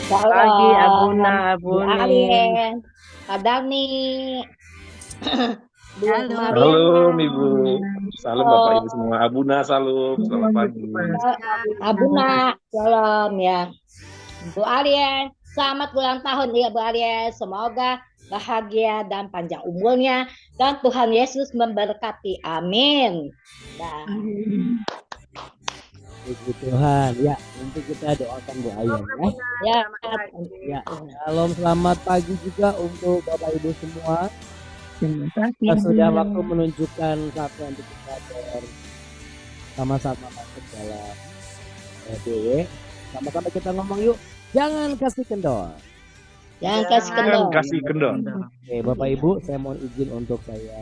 Pagi Abuna, Shalom, Bu Abunin. Alien, Kak Dani, Bu Halo. Salam Mariana, Ibu. Salam Bapak Ibu halo, semua. Abuna salam. Selamat pagi. Abuna, shalom ya. Bu Alien, selamat ulang tahun ya Bu Alien. Semoga bahagia dan panjang umurnya dan Tuhan Yesus memberkati. Amin. Nah, Puji Tuhan. Ya, nanti kita doakan Bu Ayan ya. ya, Salam selamat pagi juga untuk Bapak Ibu semua. Terima kasih. Kita sudah waktu menunjukkan satu untuk kita sama-sama masuk dalam DW. Sama-sama kita ngomong yuk. Jangan kasih kendor. jangan kasih kendor. Jangan kasih kendor. Oke, Bapak Ibu, saya mohon izin untuk saya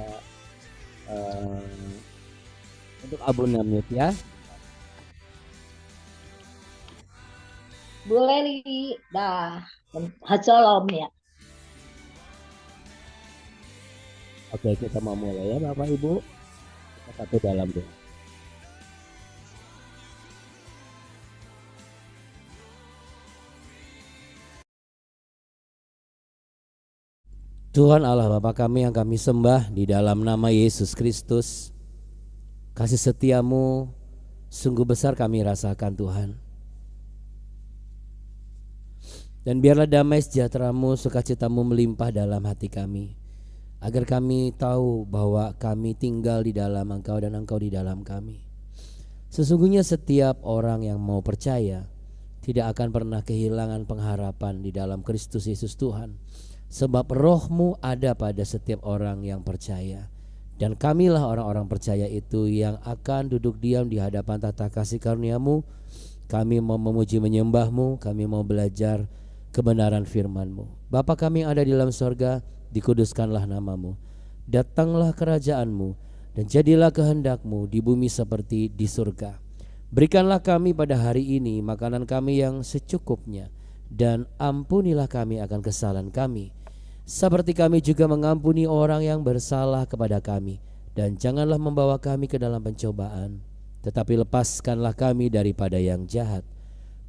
untuk Abuna mute ya. Bu Leli, dah, shalom ya. Oke, kita mau mulai ya Bapak Ibu. Kita satu dalam doa. Tuhan Allah Bapa kami yang kami sembah di dalam nama Yesus Kristus. Kasih setiamu sungguh besar kami rasakan Tuhan. Dan biarlah damai sejahteramu, sukacitamu melimpah dalam hati kami. Agar kami tahu bahwa kami tinggal di dalam Engkau dan Engkau di dalam kami. Sesungguhnya setiap orang yang mau percaya tidak akan pernah kehilangan pengharapan di dalam Kristus Yesus Tuhan. Sebab roh-Mu ada pada setiap orang yang percaya. Dan kamilah orang-orang percaya itu yang akan duduk diam di hadapan tahta kasih karunia-Mu. Kami mau memuji menyembah-Mu, kami mau belajar kebenaran firman-Mu. Bapa kami yang ada di dalam sorga, dikuduskanlah nama-Mu. Datanglah kerajaan-Mu dan jadilah kehendak-Mu di bumi seperti di surga. Berikanlah kami pada hari ini makanan kami yang secukupnya, dan ampunilah kami akan kesalahan kami, seperti kami juga mengampuni orang yang bersalah kepada kami. Dan janganlah membawa kami ke dalam pencobaan, tetapi lepaskanlah kami daripada yang jahat.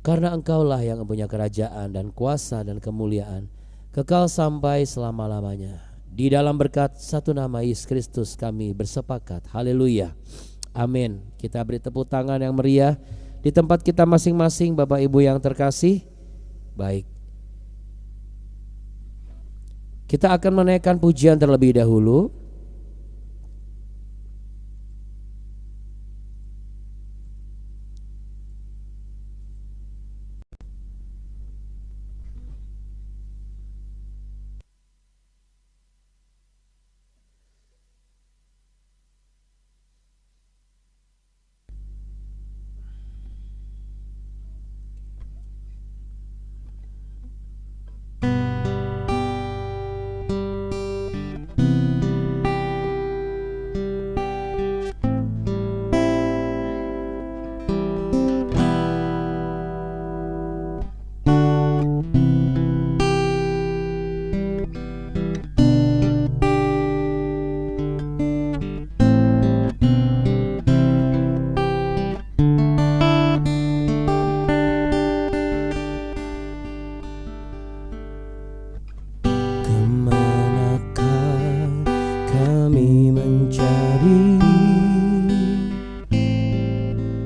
Karena Engkaulah yang mempunyai kerajaan dan kuasa dan kemuliaan kekal sampai selama-lamanya. Di dalam berkat satu nama Yesus Kristus kami bersepakat. Haleluya. Amin. Kita beri tepuk tangan yang meriah di tempat kita masing-masing, Bapak Ibu yang terkasih. Baik. Kita akan menaikkan pujian terlebih dahulu.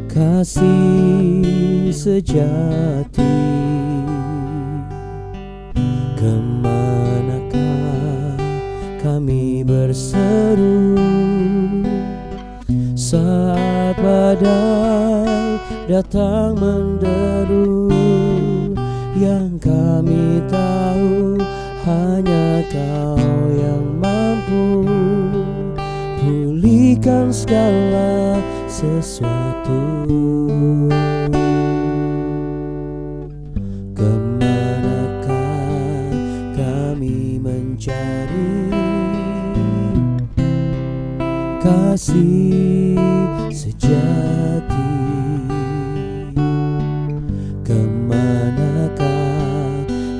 Kasih sejati, kemanakah kami berseru saat badai datang menderu? Yang kami tahu hanya Kau yang mampu pulihkan segala sesuatu. Kemanakah kami mencari kasih sejati? Kemanakah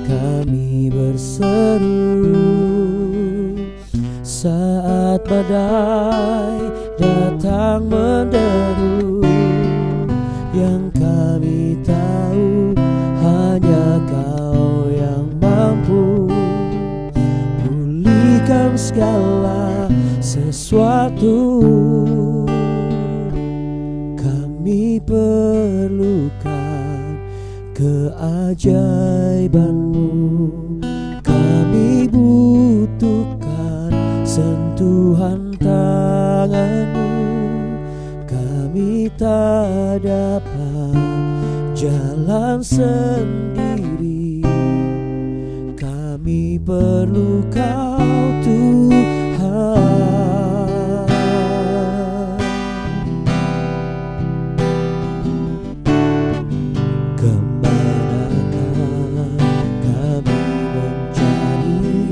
kami berseru saat badai datang menderu? sesuatu. Kami perlukan keajaiban-Mu. Kami butuhkan sentuhan tangan-Mu. Kami tak dapat jalan sendiri. Kami perlu Kau Tuhan. Kemanakah kami mencari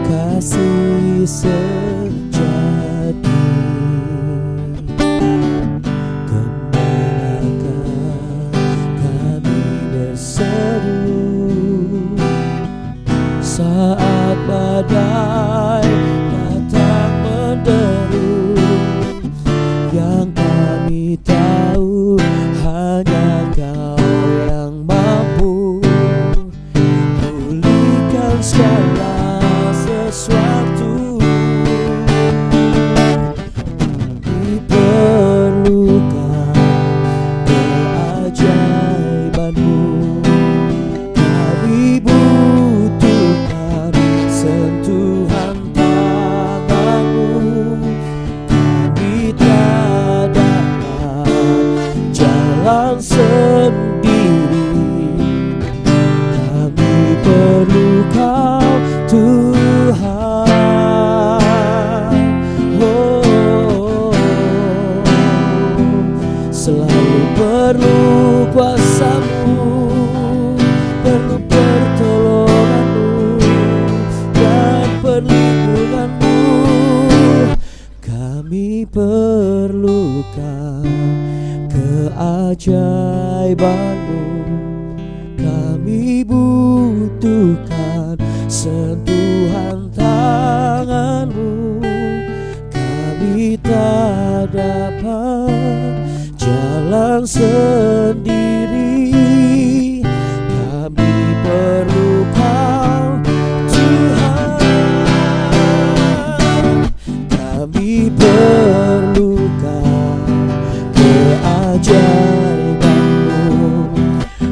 kasih sejati? Kemanakah kami berseru saat badai datang menderu? Yang kami tahu hanya Kau yang mampu pulihkan segala sesuatu. Kami perlukan keajaiban-Mu. Kami butuhkan sentuhan tangan-Mu. Kami tak dapat jalan sendiri. Kami perlu Kau Tuhan. Oh, selalu perlu kuasa-Mu, perlu pertolongan-Mu dan perlindungan-Mu. Kami perlukan keajaiban-Mu. Kami butuhkan sentuhan tangan-Mu. Kami tak dapat jalan sendiri. Kami perlu Kau Tuhan. Kami perlukan keajaiban-Mu.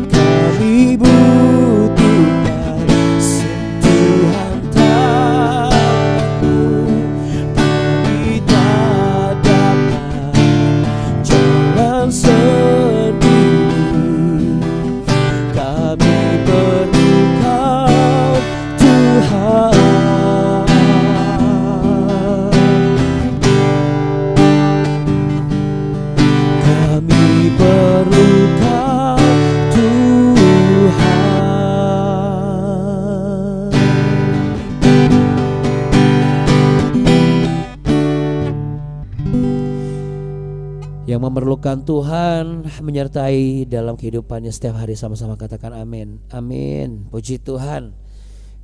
Kami butuhkan sentuhan tangan-Mu. Kami tak dapat jalan sendiri. Kami perlu Kau Tuhan. Kami perlu Kau Tuhan. Yang memerlukan Tuhan menyertai dalam kehidupannya setiap hari, sama-sama katakan amin. Amin. Puji Tuhan.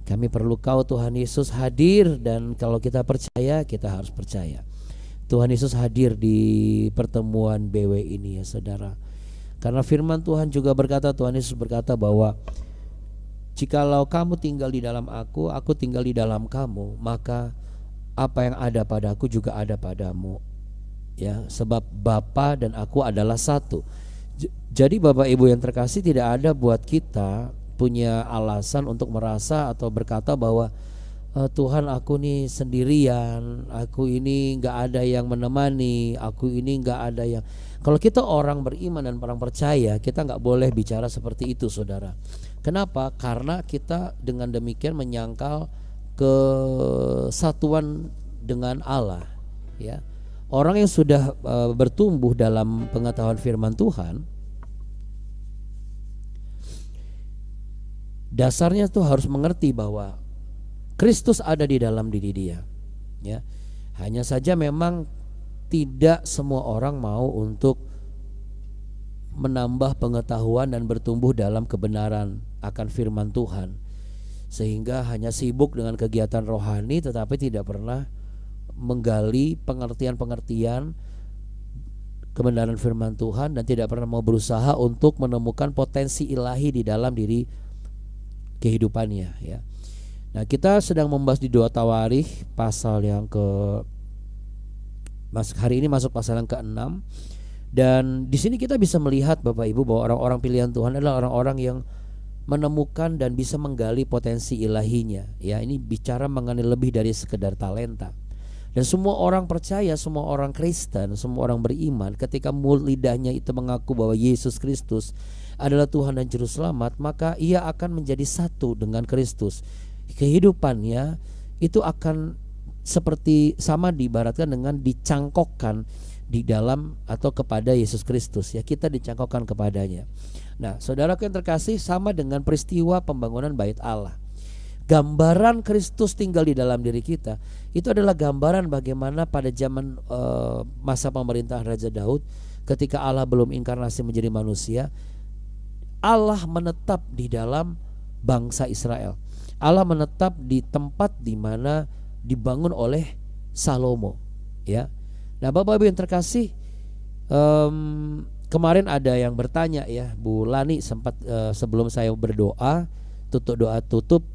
Kami perlu Kau Tuhan Yesus hadir, dan kalau kita percaya, kita harus percaya Tuhan Yesus hadir di pertemuan BW ini ya saudara. Karena firman Tuhan juga berkata, Tuhan Yesus berkata bahwa jikalau kamu tinggal di dalam aku tinggal di dalam kamu, maka apa yang ada padaku juga ada padamu. Ya, sebab Bapa dan aku adalah satu. Jadi Bapak Ibu yang terkasih, tidak ada buat kita punya alasan untuk merasa atau berkata bahwa Tuhan, aku nih sendirian, aku ini gak ada yang menemani, aku ini gak ada yang. Kalau kita orang beriman dan orang percaya, kita gak boleh bicara seperti itu saudara. Kenapa? Karena kita dengan demikian menyangkal kesatuan dengan Allah ya. Orang yang sudah bertumbuh dalam pengetahuan firman Tuhan, dasarnya tuh harus mengerti bahwa Kristus ada di dalam diri dia ya. Hanya saja memang tidak semua orang mau untuk menambah pengetahuan dan bertumbuh dalam kebenaran akan firman Tuhan, sehingga hanya sibuk dengan kegiatan rohani tetapi tidak pernah menggali pengertian-pengertian kebenaran firman Tuhan, dan tidak pernah mau berusaha untuk menemukan potensi ilahi di dalam diri kehidupannya ya. Nah, kita sedang membahas di 2 Tawarikh pasal yang hari ini masuk pasal yang ke-6. Dan di sini kita bisa melihat Bapak Ibu bahwa orang-orang pilihan Tuhan adalah orang-orang yang menemukan dan bisa menggali potensi ilahinya. Ya, ini bicara mengenai lebih dari sekedar talenta. Dan semua orang percaya, semua orang Kristen, semua orang beriman, ketika mulut lidahnya itu mengaku bahwa Yesus Kristus adalah Tuhan dan Juru Selamat, maka ia akan menjadi satu dengan Kristus. Kehidupannya itu akan seperti sama diibaratkan dengan dicangkokkan di dalam atau kepada Yesus Kristus. Ya, kita dicangkokkan kepadanya. Nah, saudaraku yang terkasih, sama dengan peristiwa pembangunan bait Allah. Gambaran Kristus tinggal di dalam diri kita. Itu adalah gambaran bagaimana pada zaman masa pemerintahan Raja Daud, ketika Allah belum inkarnasi menjadi manusia, Allah menetap di dalam bangsa Israel. Allah menetap di tempat di mana dibangun oleh Salomo. Ya. Nah, Bapak Ibu yang terkasih, kemarin ada yang bertanya ya, Bu Lani sempat sebelum saya berdoa tutup,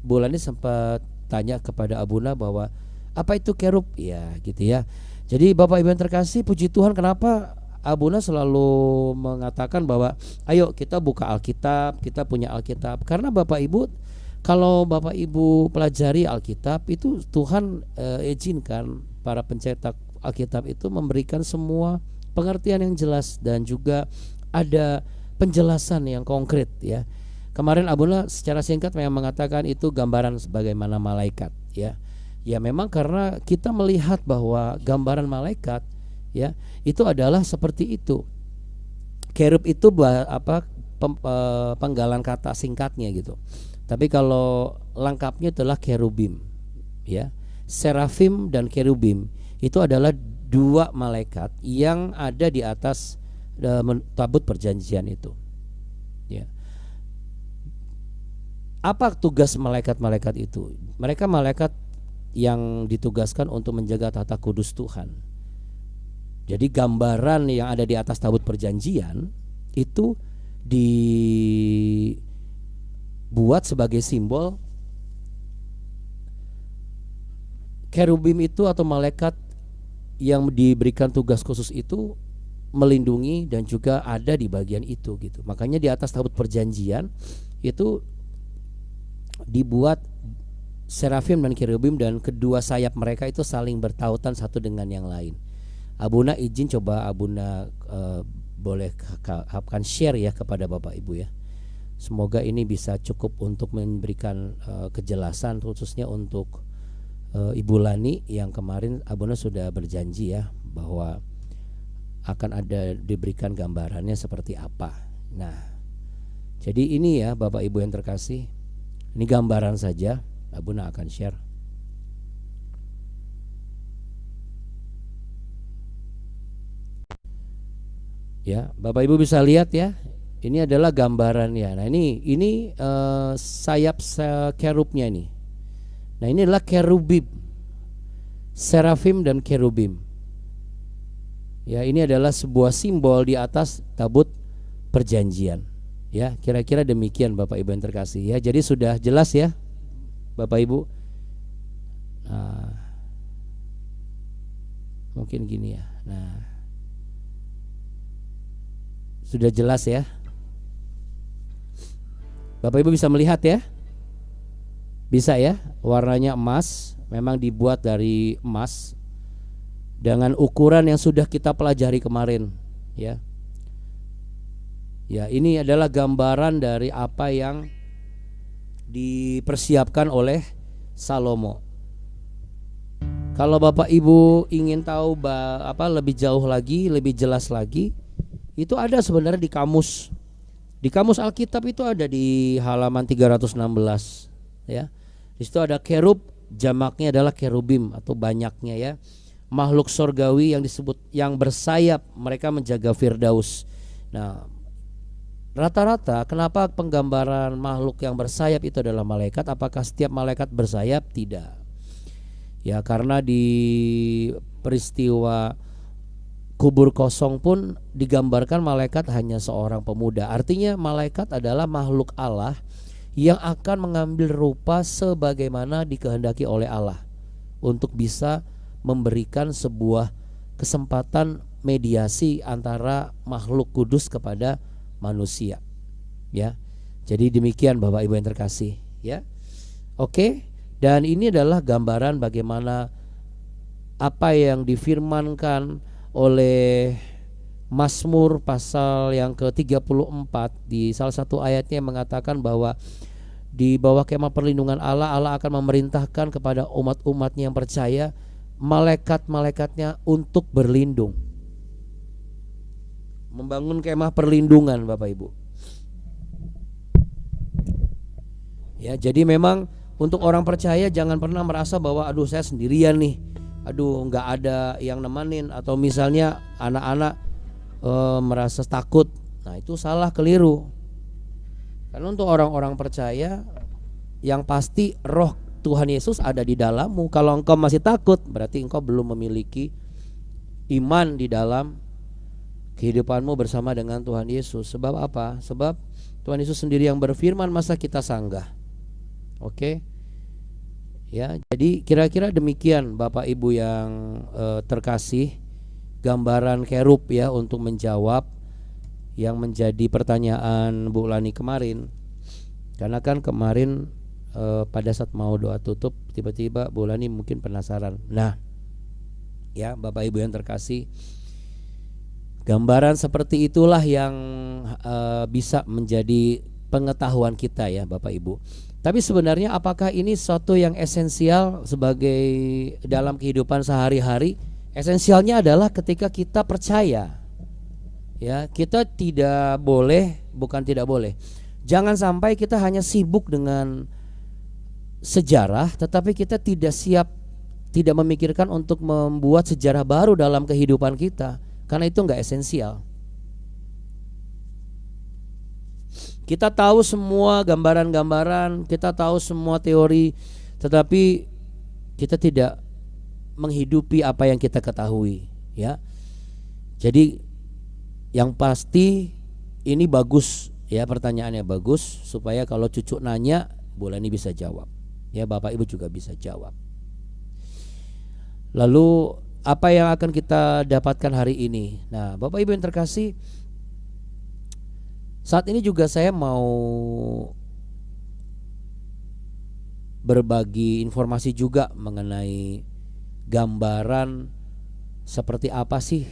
Bu Lani sempat tanya kepada Abuna bahwa apa itu kerub ya gitu ya. Jadi Bapak Ibu yang terkasih, puji Tuhan, kenapa Abuna selalu mengatakan bahwa ayo kita buka Alkitab, kita punya Alkitab. Karena Bapak Ibu, kalau Bapak Ibu pelajari Alkitab itu Tuhan izinkan para pencetak Alkitab itu memberikan semua pengertian yang jelas dan juga ada penjelasan yang konkret ya. Kemarin Abuna secara singkat memang mengatakan itu gambaran sebagaimana malaikat ya. Ya memang karena kita melihat bahwa gambaran malaikat ya itu adalah seperti itu. Kerub itu penggalan kata singkatnya gitu. Tapi kalau lengkapnya adalah kerubim ya. Serafim dan kerubim itu adalah 2 malaikat yang ada di atas tabut perjanjian itu. Ya. Apa tugas malaikat-malaikat itu? Mereka malaikat yang ditugaskan untuk menjaga tata kudus Tuhan. Jadi gambaran yang ada di atas tabut perjanjian itu dibuat sebagai simbol kerubim itu atau malaikat yang diberikan tugas khusus itu melindungi dan juga ada di bagian itu gitu. Makanya di atas tabut perjanjian itu dibuat serafim dan kerubim dan kedua sayap mereka itu saling bertautan satu dengan yang lain. Abuna izin coba Abuna boleh akan share ya kepada Bapak Ibu ya. Semoga ini bisa cukup untuk memberikan kejelasan khususnya untuk Ibu Lani yang kemarin Abuna sudah berjanji ya bahwa akan ada diberikan gambarannya seperti apa. Nah, jadi ini ya Bapak Ibu yang terkasih, ini gambaran saja. Abuna akan share. Ya, Bapak Ibu bisa lihat ya. Ini adalah gambarannya. Nah, ini sayap kerubnya ini. Nah, ini adalah kerubim, serafim dan kerubim. Ya, ini adalah sebuah simbol di atas tabut perjanjian. Ya, kira-kira demikian Bapak Ibu yang terkasih ya. Jadi sudah jelas ya Bapak Ibu. Nah, mungkin gini ya. Nah, sudah jelas ya. Bapak Ibu bisa melihat ya. Bisa ya, warnanya emas, memang dibuat dari emas dengan ukuran yang sudah kita pelajari kemarin ya. Ya, ini adalah gambaran dari apa yang dipersiapkan oleh Salomo. Kalau Bapak Ibu ingin tahu lebih jauh lagi, lebih jelas lagi, itu ada sebenarnya di kamus. Di kamus Alkitab itu ada di halaman 316 ya. Di situ ada kerub, jamaknya adalah kerubim atau banyaknya ya. Makhluk sorgawi yang disebut yang bersayap, mereka menjaga Firdaus. Nah, rata-rata kenapa penggambaran makhluk yang bersayap itu adalah malaikat? Apakah setiap malaikat bersayap? Tidak. Ya, karena di peristiwa kubur kosong pun digambarkan malaikat hanya seorang pemuda. Artinya malaikat adalah makhluk Allah yang akan mengambil rupa sebagaimana dikehendaki oleh Allah untuk bisa memberikan sebuah kesempatan mediasi antara makhluk kudus kepada manusia, ya. Jadi demikian Bapak Ibu yang terkasih, ya. Oke, dan ini adalah gambaran bagaimana apa yang difirmankan oleh Mazmur pasal yang ke-34 di salah satu ayatnya yang mengatakan bahwa di bawah kemah perlindungan Allah, Allah akan memerintahkan kepada umat-umatnya yang percaya, malaikat-malaikatnya untuk berlindung, membangun kemah perlindungan Bapak Ibu. Ya, jadi memang untuk orang percaya jangan pernah merasa bahwa aduh saya sendirian nih, aduh nggak ada yang nemenin, atau misalnya anak-anak merasa takut. Nah itu salah, keliru. Karena untuk orang-orang percaya yang pasti roh Tuhan Yesus ada di dalammu. Kalau engkau masih takut, berarti engkau belum memiliki iman di dalam kehidupanmu bersama dengan Tuhan Yesus. Sebab apa? Sebab Tuhan Yesus sendiri yang berfirman, masa kita sanggah? Oke. Ya, jadi kira-kira demikian Bapak Ibu yang terkasih, gambaran kerub ya untuk menjawab yang menjadi pertanyaan Bu Lani kemarin. Karena kan kemarin pada saat mau doa tutup tiba-tiba Bu Lani mungkin penasaran. Nah, ya Bapak Ibu yang terkasih, gambaran seperti itulah yang bisa menjadi pengetahuan kita ya Bapak Ibu. Tapi sebenarnya apakah ini sesuatu yang esensial sebagai dalam kehidupan sehari-hari? Esensialnya adalah ketika kita percaya. Ya, kita tidak boleh, bukan tidak boleh. Jangan sampai kita hanya sibuk dengan sejarah, tetapi kita tidak siap, tidak memikirkan untuk membuat sejarah baru dalam kehidupan kita, karena itu enggak esensial. Kita tahu semua gambaran-gambaran, kita tahu semua teori, tetapi kita tidak menghidupi apa yang kita ketahui, ya. Jadi yang pasti ini bagus ya, pertanyaannya bagus, supaya kalau cucu nanya Bu Lani bisa jawab, ya Bapak Ibu juga bisa jawab. Lalu apa yang akan kita dapatkan hari ini? Nah Bapak Ibu yang terkasih, saat ini juga saya mau berbagi informasi juga mengenai gambaran seperti apa sih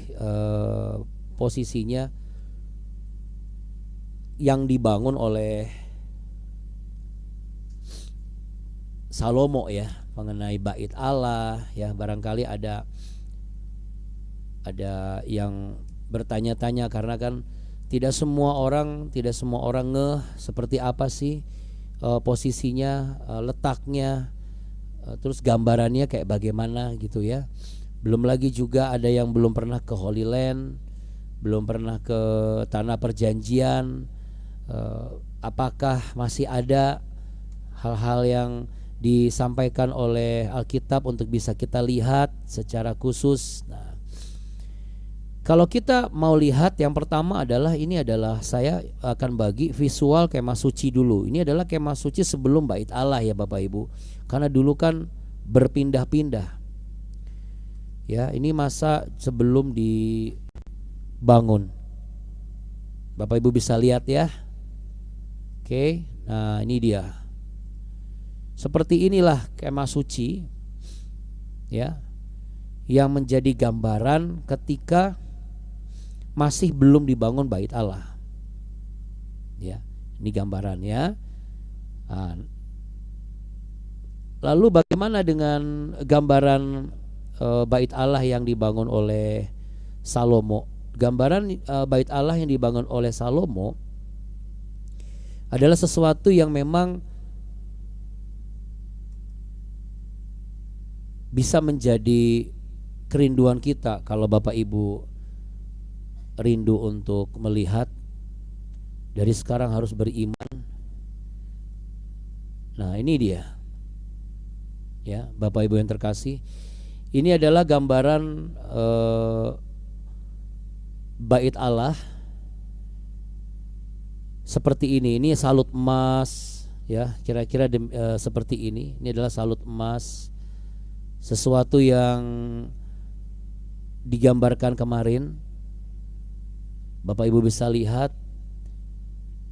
posisinya yang dibangun oleh Salomo ya, mengenai bait Allah ya. Barangkali ada yang bertanya-tanya, karena kan tidak semua orang ngeh seperti apa sih posisinya, letaknya, terus gambarannya kayak bagaimana gitu ya. Belum lagi juga ada yang belum pernah ke Holy Land, belum pernah ke Tanah Perjanjian. Apakah masih ada hal-hal yang disampaikan oleh Alkitab untuk bisa kita lihat secara khusus? Nah, kalau kita mau lihat, yang pertama adalah saya akan bagi visual kemah suci dulu. Ini adalah kemah suci sebelum bait Allah ya Bapak Ibu. Karena dulu kan berpindah-pindah. Ya, ini masa sebelum dibangun. Bapak Ibu bisa lihat ya. Oke, nah ini dia. Seperti inilah kemah suci ya, yang menjadi gambaran ketika masih belum dibangun bait Allah. Ya, ini gambarannya. Nah, lalu bagaimana dengan gambaran bait Allah yang dibangun oleh Salomo? Gambaran bait Allah yang dibangun oleh Salomo adalah sesuatu yang memang bisa menjadi kerinduan kita kalau Bapak Ibu rindu untuk melihat. Dari sekarang harus beriman. Nah ini dia ya Bapak Ibu yang terkasih, ini adalah gambaran bait Allah seperti ini. Ini salut emas Ya, kira-kira seperti ini. Ini adalah salut emas, sesuatu yang digambarkan kemarin. Bapak Ibu bisa lihat,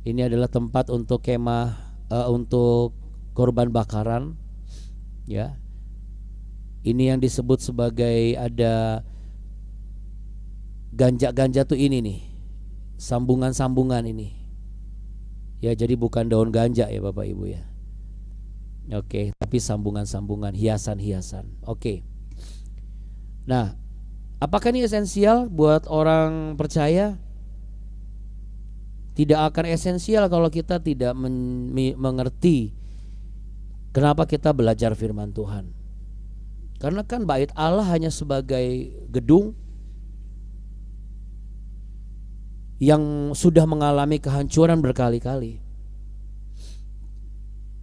ini adalah tempat untuk kemah, untuk korban bakaran. Ya, ini yang disebut sebagai ada ganja-ganja tuh ini nih, sambungan-sambungan ini. Ya, jadi bukan daun ganja ya Bapak Ibu ya. Oke, tapi sambungan-sambungan, hiasan-hiasan. Oke. Nah, apakah ini esensial buat orang percaya? Tidak akan esensial kalau kita tidak mengerti kenapa kita belajar firman Tuhan. Karena kan bait Allah hanya sebagai gedung yang sudah mengalami kehancuran berkali-kali.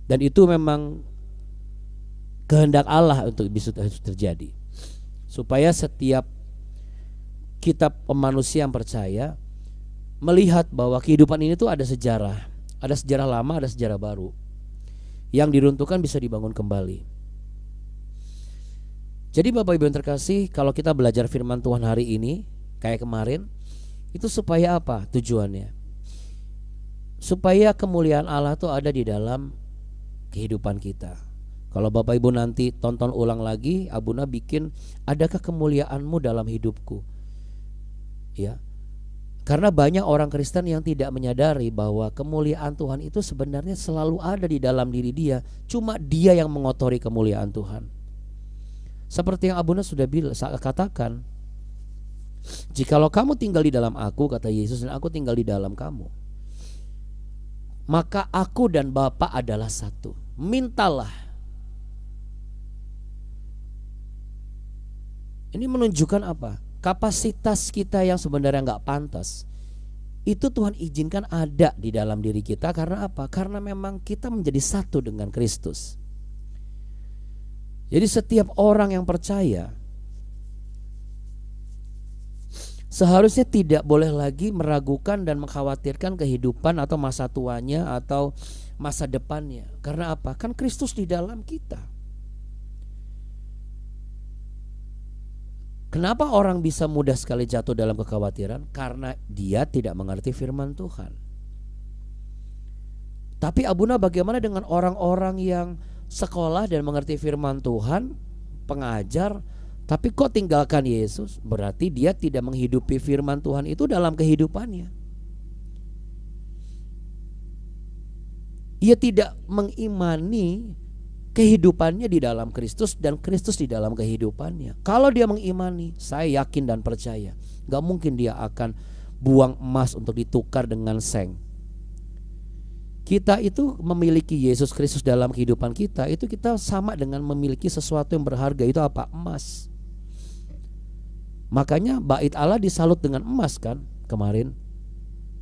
Dan itu memang kehendak Allah untuk bisa terjadi. Supaya setiap kita manusia yang percaya melihat bahwa kehidupan ini tuh ada sejarah. Ada sejarah lama, ada sejarah baru. Yang diruntuhkan bisa dibangun kembali. Jadi Bapak Ibu yang terkasih, kalau kita belajar firman Tuhan hari ini kayak kemarin, itu supaya apa tujuannya? Supaya kemuliaan Allah tuh ada di dalam kehidupan kita. Kalau Bapak Ibu nanti tonton ulang lagi, Abuna bikin adakah kemuliaanmu dalam hidupku? Ya. Karena banyak orang Kristen yang tidak menyadari bahwa kemuliaan Tuhan itu sebenarnya selalu ada di dalam diri dia. Cuma dia yang mengotori kemuliaan Tuhan. Seperti yang Abuna sudah katakan, jikalau kamu tinggal di dalam aku, kata Yesus, dan aku tinggal di dalam kamu, maka aku dan Bapa adalah satu. Mintalah. Ini menunjukkan apa? Kapasitas kita yang sebenarnya nggak pantas, itu Tuhan izinkan ada di dalam diri kita. Karena apa? Karena memang kita menjadi satu dengan Kristus. Jadi setiap orang yang percaya seharusnya tidak boleh lagi meragukan dan mengkhawatirkan kehidupan atau masa tuanya atau masa depannya. Karena apa? Kan Kristus di dalam kita. Kenapa orang bisa mudah sekali jatuh dalam kekhawatiran? Karena dia tidak mengerti firman Tuhan. Tapi Abuna, bagaimana dengan orang-orang yang sekolah dan mengerti firman Tuhan, pengajar, tapi kok tinggalkan Yesus? Berarti dia tidak menghidupi firman Tuhan itu dalam kehidupannya. Ia tidak mengimani kehidupannya di dalam Kristus dan Kristus di dalam kehidupannya. Kalau dia mengimani, saya yakin dan percaya, gak mungkin dia akan buang emas untuk ditukar dengan seng. Kita itu memiliki Yesus Kristus dalam kehidupan kita, itu kita sama dengan memiliki sesuatu yang berharga. Itu apa? Emas. Makanya bait Allah disalut dengan emas kan kemarin.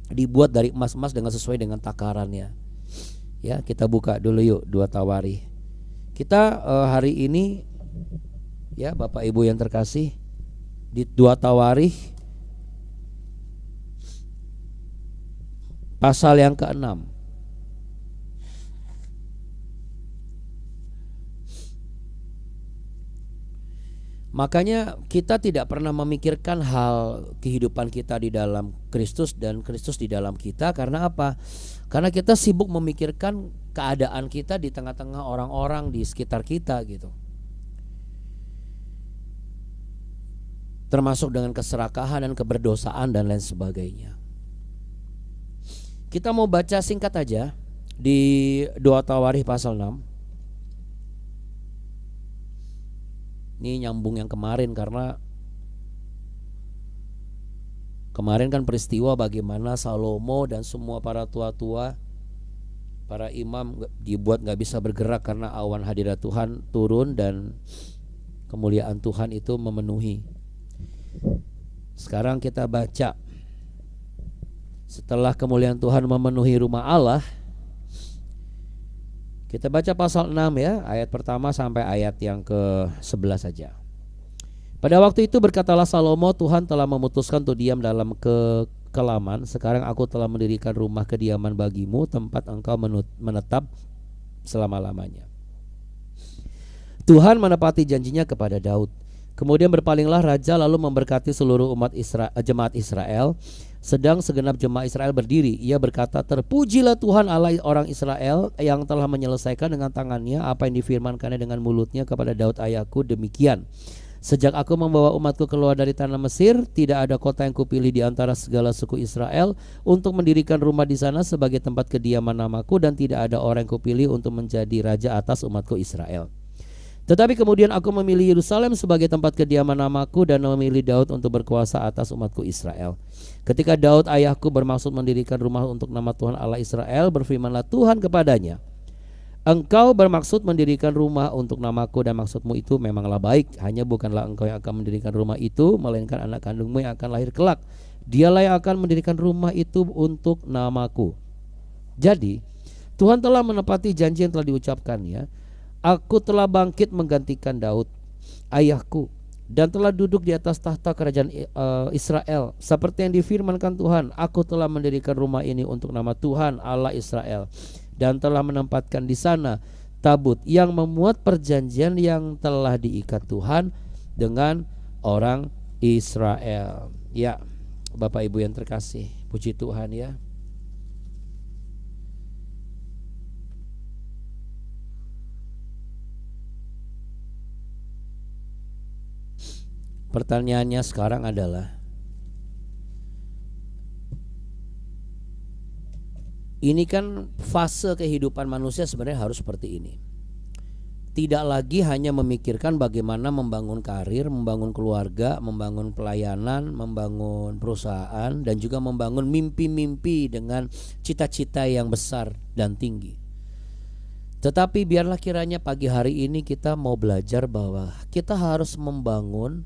Dibuat dari emas-emas dengan sesuai dengan takarannya. Ya, kita buka dulu yuk 2 Tawarikh. Kita hari ini ya Bapak Ibu yang terkasih, di 2 Tawarikh pasal yang ke-6. Makanya kita tidak pernah memikirkan hal kehidupan kita di dalam Kristus dan Kristus di dalam kita. Karena apa? Karena kita sibuk memikirkan keadaan kita di tengah-tengah orang-orang di sekitar kita gitu. Termasuk dengan keserakahan dan keberdosaan dan lain sebagainya. Kita mau baca singkat aja di 2 Tawarikh pasal 6. Ini nyambung yang kemarin, karena kemarin kan peristiwa bagaimana Salomo dan semua para tua-tua, para imam dibuat gak bisa bergerak karena awan hadirat Tuhan turun dan kemuliaan Tuhan itu memenuhi. Sekarang kita baca, setelah kemuliaan Tuhan memenuhi rumah Allah, kita baca pasal 6 ya, ayat pertama sampai ayat yang ke-11 saja. Pada waktu itu berkatalah Salomo, Tuhan telah memutuskan untuk diam dalam kekelaman. Sekarang aku telah mendirikan rumah kediaman bagimu, tempat engkau menetap selama-lamanya. Tuhan menepati janjinya kepada Daud. Kemudian berpalinglah raja lalu memberkati seluruh jemaat Israel. Sedang segenap jemaat Israel berdiri, ia berkata, terpujilah Tuhan Allah orang Israel yang telah menyelesaikan dengan tangannya apa yang difirmankannya dengan mulutnya kepada Daud ayahku. Demikian, sejak aku membawa umatku keluar dari tanah Mesir, tidak ada kota yang kupilih di antara segala suku Israel untuk mendirikan rumah di sana sebagai tempat kediaman namaku, dan tidak ada orang yang kupilih untuk menjadi raja atas umatku Israel. Tetapi kemudian aku memilih Yerusalem sebagai tempat kediaman namaku dan memilih Daud untuk berkuasa atas umatku Israel. Ketika Daud ayahku bermaksud mendirikan rumah untuk nama Tuhan Allah Israel, berfirmanlah Tuhan kepadanya, engkau bermaksud mendirikan rumah untuk namaku dan maksudmu itu memanglah baik. Hanya bukanlah engkau yang akan mendirikan rumah itu, melainkan anak kandungmu yang akan lahir kelak. Dialah yang akan mendirikan rumah itu untuk namaku. Jadi Tuhan telah menepati janji yang telah diucapkannya. Aku telah bangkit menggantikan Daud ayahku dan telah duduk di atas tahta kerajaan Israel seperti yang difirmankan Tuhan. Aku telah mendirikan rumah ini untuk nama Tuhan Allah Israel dan telah menempatkan di sana tabut yang memuat perjanjian yang telah diikat Tuhan dengan orang Israel. Ya, Bapak Ibu yang terkasih, puji Tuhan ya. Pertanyaannya sekarang adalah, ini kan fase kehidupan manusia sebenarnya harus seperti ini. Tidak lagi hanya memikirkan bagaimana membangun karir, membangun keluarga, membangun pelayanan, membangun perusahaan, dan juga membangun mimpi-mimpi dengan cita-cita yang besar dan tinggi. Tetapi biarlah kiranya pagi hari ini kita mau belajar bahwa kita harus membangun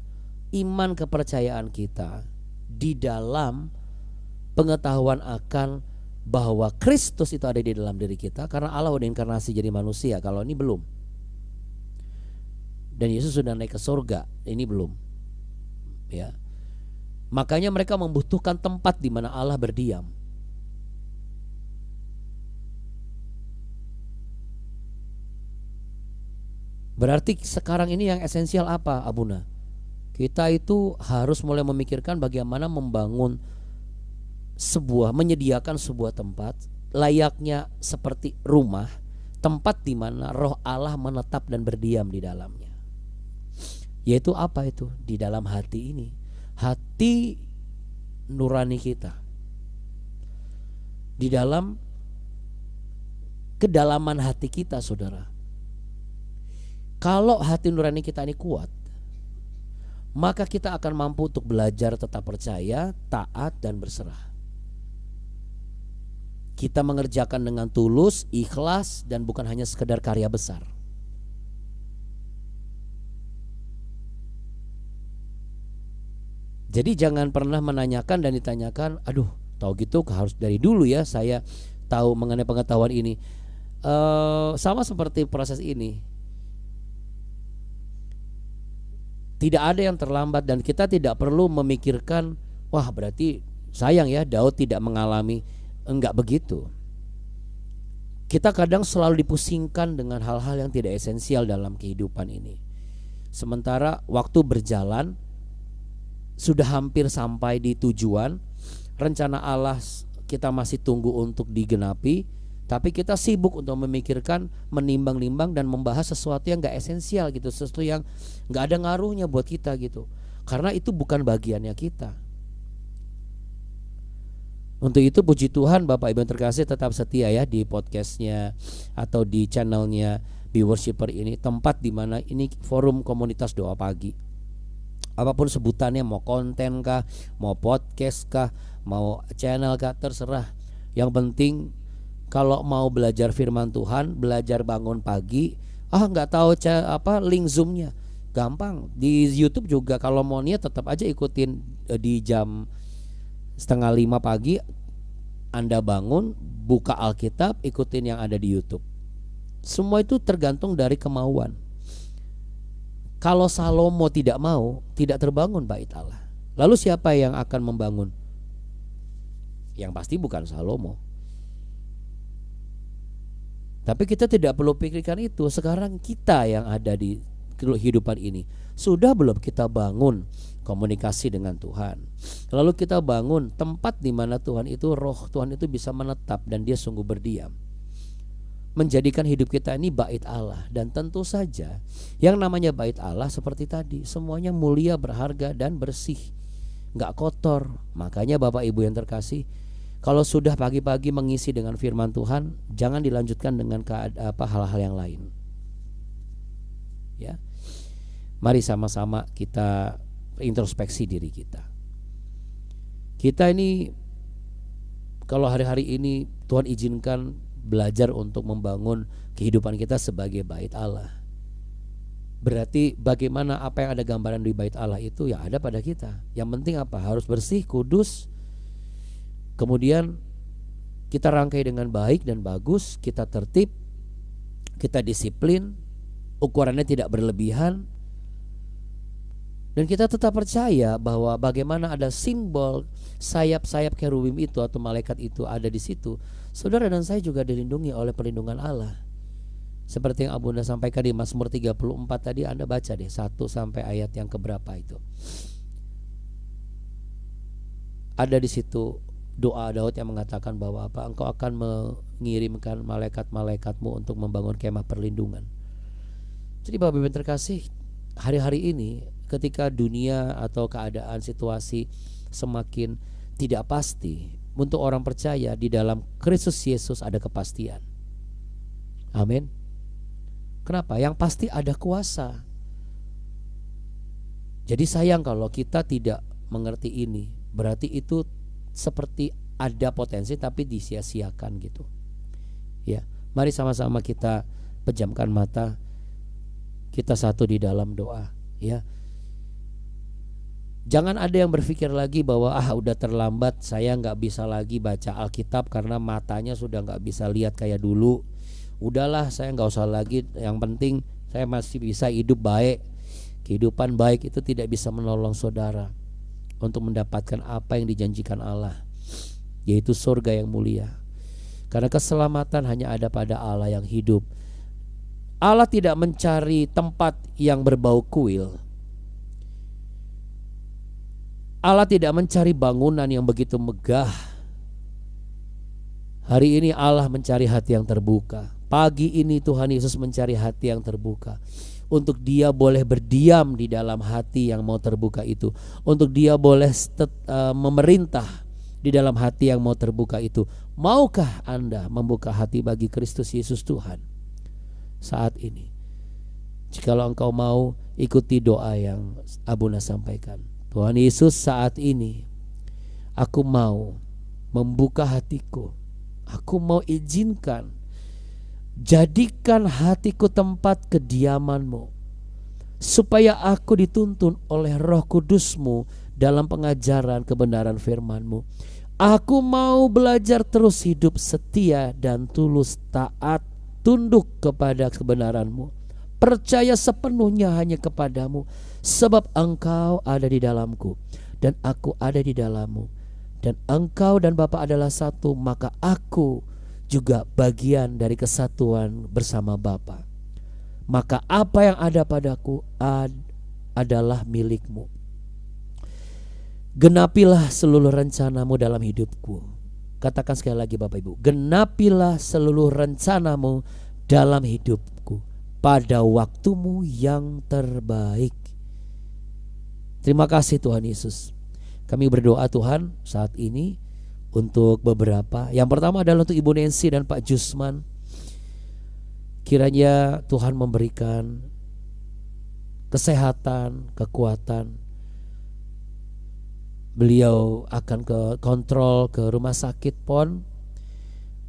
iman kepercayaan kita di dalam pengetahuan akan bahwa Kristus itu ada di dalam diri kita, karena Allah udah inkarnasi jadi manusia. Kalau ini belum, dan Yesus sudah naik ke surga, ini belum ya. Makanya mereka membutuhkan tempat di mana Allah berdiam. Berarti sekarang ini yang esensial apa, Abuna? Kita itu harus mulai memikirkan bagaimana membangun menyediakan sebuah tempat layaknya seperti rumah, tempat di mana Roh Allah menetap dan berdiam di dalamnya. Yaitu apa itu? Di dalam hati ini, hati nurani kita. Di dalam kedalaman hati kita, saudara. Kalau hati nurani kita ini kuat, maka kita akan mampu untuk belajar tetap percaya, taat, dan berserah. Kita mengerjakan dengan tulus, ikhlas, dan bukan hanya sekedar karya besar. Jadi jangan pernah menanyakan dan ditanyakan, aduh tahu gitu harus dari dulu ya saya tahu mengenai pengetahuan ini. Sama seperti proses ini. Tidak ada yang terlambat dan kita tidak perlu memikirkan, wah berarti sayang ya Daud tidak mengalami. Enggak begitu. Kita kadang selalu dipusingkan dengan hal-hal yang tidak esensial dalam kehidupan ini. Sementara waktu berjalan, sudah hampir sampai di tujuan, rencana Allah kita masih tunggu untuk digenapi, tapi kita sibuk untuk memikirkan, menimbang-nimbang dan membahas sesuatu yang gak esensial gitu, sesuatu yang gak ada ngaruhnya buat kita gitu. Karena itu bukan bagiannya kita. Untuk itu puji Tuhan Bapak Ibu yang terkasih, tetap setia ya di podcastnya atau di channelnya Be Worshipper ini, tempat di mana ini forum komunitas doa pagi. Apapun sebutannya, mau konten kah, mau podcast kah, mau channel kah, terserah. Yang penting kalau mau belajar firman Tuhan, belajar bangun pagi, nggak tahu link Zoom-nya, gampang di YouTube juga. Kalau mau niat tetap aja ikutin di jam 4:30 pagi Anda bangun, buka Alkitab, ikutin yang ada di YouTube. Semua itu tergantung dari kemauan. Kalau Salomo tidak mau, tidak terbangun bait Allah. Lalu siapa yang akan membangun? Yang pasti bukan Salomo. Tapi kita tidak perlu pikirkan itu. Sekarang kita yang ada di kehidupan ini, sudah belum kita bangun komunikasi dengan Tuhan? Lalu kita bangun tempat di mana Tuhan itu, roh Tuhan itu bisa menetap dan dia sungguh berdiam, menjadikan hidup kita ini bait Allah. Dan tentu saja yang namanya bait Allah seperti tadi, semuanya mulia, berharga dan bersih, gak kotor. Makanya Bapak Ibu yang terkasih, kalau sudah pagi-pagi mengisi dengan firman Tuhan, jangan dilanjutkan dengan hal-hal yang lain. Ya, mari sama-sama kita introspeksi diri kita. Kita ini kalau hari-hari ini Tuhan izinkan belajar untuk membangun kehidupan kita sebagai bait Allah, berarti bagaimana apa yang ada gambaran di bait Allah itu yang ada pada kita. Yang penting apa? Harus bersih, kudus. Kemudian kita rangkai dengan baik dan bagus, kita tertib, kita disiplin, ukurannya tidak berlebihan. Dan kita tetap percaya bahwa bagaimana ada simbol sayap-sayap kerubim itu atau malaikat itu ada di situ, saudara dan saya juga dilindungi oleh perlindungan Allah. Seperti yang Abu Bunda sampaikan di Mazmur 34 tadi, Anda baca deh 1 sampai ayat yang keberapa itu. Ada di situ doa Daud yang mengatakan bahwa apa? Engkau akan mengirimkan malaikat-malaikatmu untuk membangun kemah perlindungan. Jadi Bapak Ibu terkasih, hari-hari ini ketika dunia atau keadaan situasi semakin tidak pasti, untuk orang percaya di dalam Kristus Yesus ada kepastian. Amin. Kenapa? Yang pasti ada kuasa. Jadi sayang kalau kita tidak mengerti ini, berarti itu seperti ada potensi tapi disia-siakan gitu. Ya, mari sama-sama kita pejamkan mata, kita satu di dalam doa, ya. Jangan ada yang berpikir lagi bahwa udah terlambat, saya nggak bisa lagi baca Alkitab karena matanya sudah nggak bisa lihat kayak dulu. Udahlah, saya nggak usah lagi. Yang penting saya masih bisa hidup baik. Kehidupan baik itu tidak bisa menolong saudara untuk mendapatkan apa yang dijanjikan Allah, yaitu surga yang mulia. Karena keselamatan hanya ada pada Allah yang hidup. Allah tidak mencari tempat yang berbau kuil. Allah tidak mencari bangunan yang begitu megah. Hari ini Allah mencari hati yang terbuka. Pagi ini Tuhan Yesus mencari hati yang terbuka, untuk dia boleh berdiam di dalam hati yang mau terbuka itu, untuk dia boleh memerintah di dalam hati yang mau terbuka itu. Maukah Anda membuka hati bagi Kristus Yesus Tuhan saat ini? Jikalau engkau mau, ikuti doa yang Abuna sampaikan. Tuhan Yesus, saat ini aku mau membuka hatiku. Aku mau izinkan, jadikan hatiku tempat kediaman-Mu, supaya aku dituntun oleh Roh Kudus-Mu dalam pengajaran kebenaran firman-Mu. Aku mau belajar terus hidup setia dan tulus, taat, tunduk kepada kebenaran-Mu, percaya sepenuhnya hanya kepadamu, sebab Engkau ada di dalamku dan aku ada di dalam-Mu, dan Engkau dan Bapa adalah satu, maka aku juga bagian dari kesatuan bersama Bapa. Maka apa yang ada padaku adalah milik-Mu. Genapilah seluruh rencana-Mu dalam hidupku. Katakan sekali lagi Bapak Ibu, genapilah seluruh rencana-Mu dalam hidupku pada waktu-Mu yang terbaik. Terima kasih Tuhan Yesus. Kami berdoa Tuhan saat ini untuk beberapa. Yang pertama adalah untuk Ibu Nancy dan Pak Jusman. Kiranya Tuhan memberikan kesehatan, kekuatan. Beliau akan ke kontrol ke rumah sakit PON.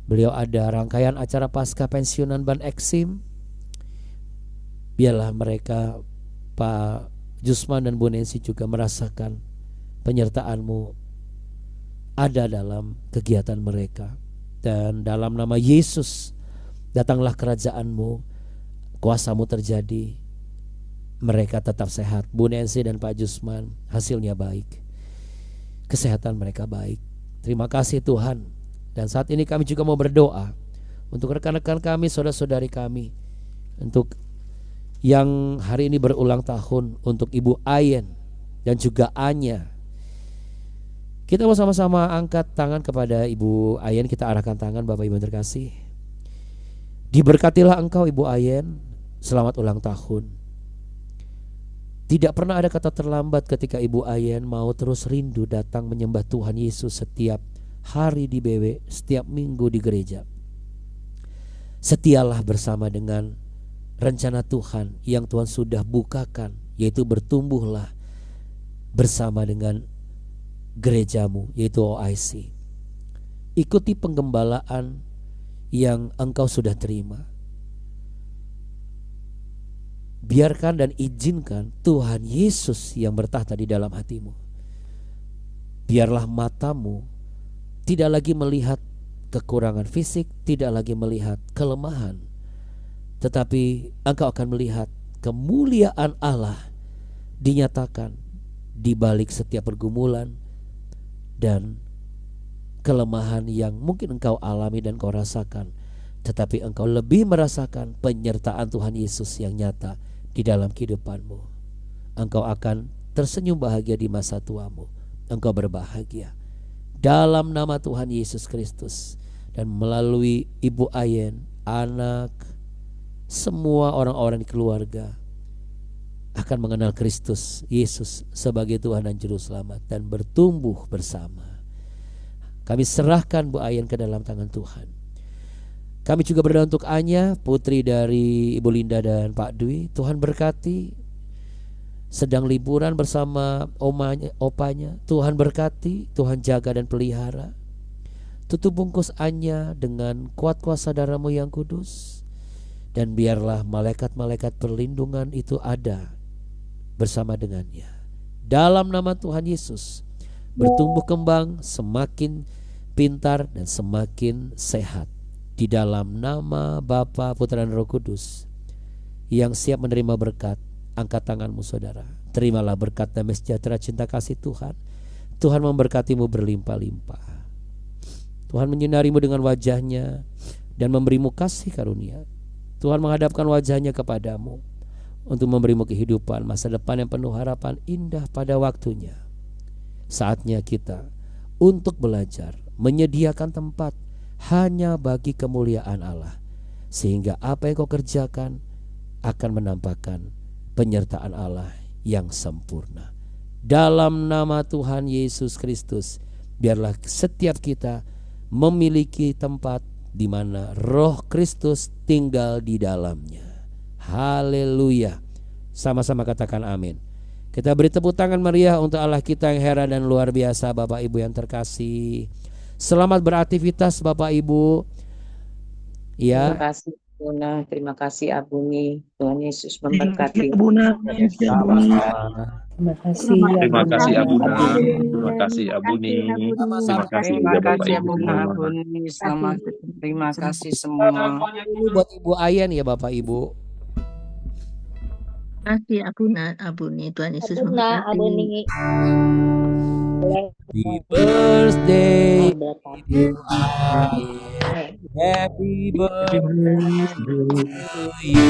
Beliau ada rangkaian acara pasca pensiunan Ban Eksim. Biarlah mereka, Pak Jusman dan Bu Nancy, juga merasakan penyertaan-Mu ada dalam kegiatan mereka. Dan dalam nama Yesus, datanglah kerajaan-Mu, kuasa-Mu terjadi, mereka tetap sehat. Bu Nancy dan Pak Jusman hasilnya baik, kesehatan mereka baik. Terima kasih Tuhan. Dan saat ini kami juga mau berdoa untuk rekan-rekan kami, saudara-saudari kami, untuk yang hari ini berulang tahun, untuk Ibu Ayen dan juga Anya. Kita mau sama-sama angkat tangan kepada Ibu Ayen, kita arahkan tangan. Bapak Ibu yang terkasih, diberkatilah engkau Ibu Ayen, selamat ulang tahun. Tidak pernah ada kata terlambat ketika Ibu Ayen mau terus rindu datang menyembah Tuhan Yesus setiap hari di BW, setiap minggu di gereja. Setialah bersama dengan rencana Tuhan yang Tuhan sudah bukakan, yaitu bertumbuhlah bersama dengan gerejamu, yaitu OIC. Ikuti penggembalaan yang engkau sudah terima. Biarkan dan izinkan Tuhan Yesus yang bertahta di dalam hatimu. Biarlah matamu tidak lagi melihat kekurangan fisik, tidak lagi melihat kelemahan, tetapi engkau akan melihat kemuliaan Allah dinyatakan di balik setiap pergumulan dan kelemahan yang mungkin engkau alami dan kau rasakan. Tetapi engkau lebih merasakan penyertaan Tuhan Yesus yang nyata di dalam kehidupanmu. Engkau akan tersenyum bahagia di masa tuamu. Engkau berbahagia dalam nama Tuhan Yesus Kristus. Dan melalui Ibu Ayen, anak, semua orang-orang di keluarga akan mengenal Kristus Yesus sebagai Tuhan dan Juru Selamat dan bertumbuh bersama. Kami serahkan Bu Ayen ke dalam tangan Tuhan. Kami juga berdoa untuk Anya, putri dari Ibu Linda dan Pak Dwi. Tuhan berkati, sedang liburan bersama opanya. Tuhan berkati, Tuhan jaga dan pelihara. Tutup bungkus Anya dengan kuat kuasa darah-Mu yang kudus. Dan biarlah malaikat-malaikat perlindungan itu ada bersama dengannya. Dalam nama Tuhan Yesus, bertumbuh kembang, semakin pintar dan semakin sehat. Di dalam nama Bapa, Putra dan Roh Kudus yang siap menerima berkat, angkat tanganmu saudara. Terimalah berkat damai sejahtera cinta kasih Tuhan. Tuhan memberkatimu berlimpah-limpah. Tuhan menyinarimu dengan wajahnya dan memberimu kasih karunia. Tuhan menghadapkan wajahnya kepadamu untuk memberimu kehidupan, masa depan yang penuh harapan indah pada waktunya. Saatnya kita untuk belajar menyediakan tempat hanya bagi kemuliaan Allah, sehingga apa yang kau kerjakan akan menampakkan penyertaan Allah yang sempurna. Dalam nama Tuhan Yesus Kristus, biarlah setiap kita memiliki tempat di mana Roh Kristus tinggal di dalamnya. Haleluya. Sama-sama katakan amin. Kita beri tepuk tangan meriah untuk Allah kita yang heran dan luar biasa. Bapak Ibu yang terkasih, selamat beraktivitas Bapak Ibu. Ya. Terima kasih Buna, terima kasih Abuni. Tuhan Yesus memberkati. Buna. Terima kasih. Terima kasih Abuna. Terima kasih Abuni. Terima kasih juga Bapak Ibu semua. Selamat. Terima kasih semua. Buat Ibu Ayen ya Bapak Ibu. Kasih Abuni, Tuhan Yesus Abuna, memberkati. Abuni. Happy birthday Ibu Ayen. Happy birthday to you.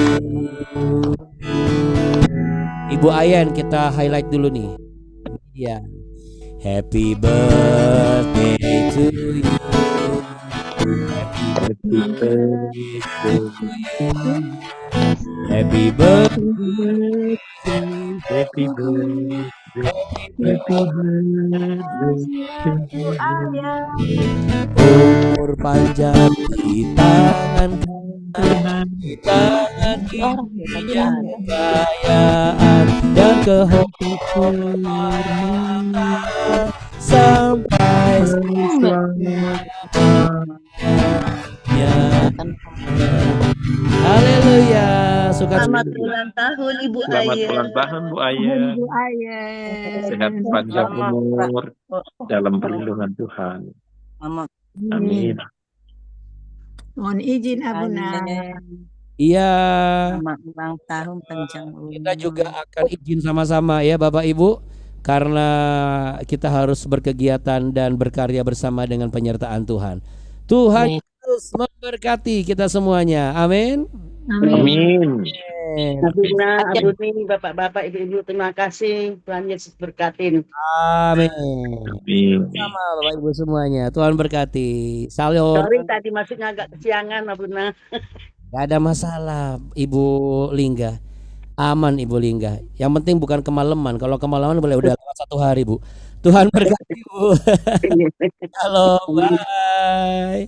Ibu Ayen, kita highlight dulu nih. Ya. Happy birthday to you. Happy birthday to you. Happy birthday. Happy birthday. Happy birthday. Umur panjang di tangan kanan, di tangan kiri yang kekayaan dan kehormatan sampai selamanya. Haleluya. Selamat ulang tahun Ibu Selamat Ayen. ulang tahun Bu Ayen. Ibu Ayen. Sehat panjang umur dalam perlindungan Tuhan. Amin. Mohon izin Abuna. Iya. Selamat ulang tahun panjang umur. Kita juga akan izin sama-sama ya Bapak Ibu, karena kita harus berkegiatan dan berkarya bersama dengan penyertaan Tuhan. Tuhan Yesus memberkati kita semuanya. Amin. Amin. Abuna, Abuni, Bapak-bapak, Ibu-ibu, terima kasih. Tuhan Yesus berkatin. Amin. Amin. Sama Bapak Ibu semuanya. Tuhan berkati. Salam. Sorry tadi masuknya agak kesiangan, Abuna. Gak ada masalah Ibu Lingga. Aman Ibu Lingga. Yang penting bukan kemalaman. Kalau kemalaman boleh udah lewat 1 hari Bu. Tuhan berkati Bu. Halo, bye.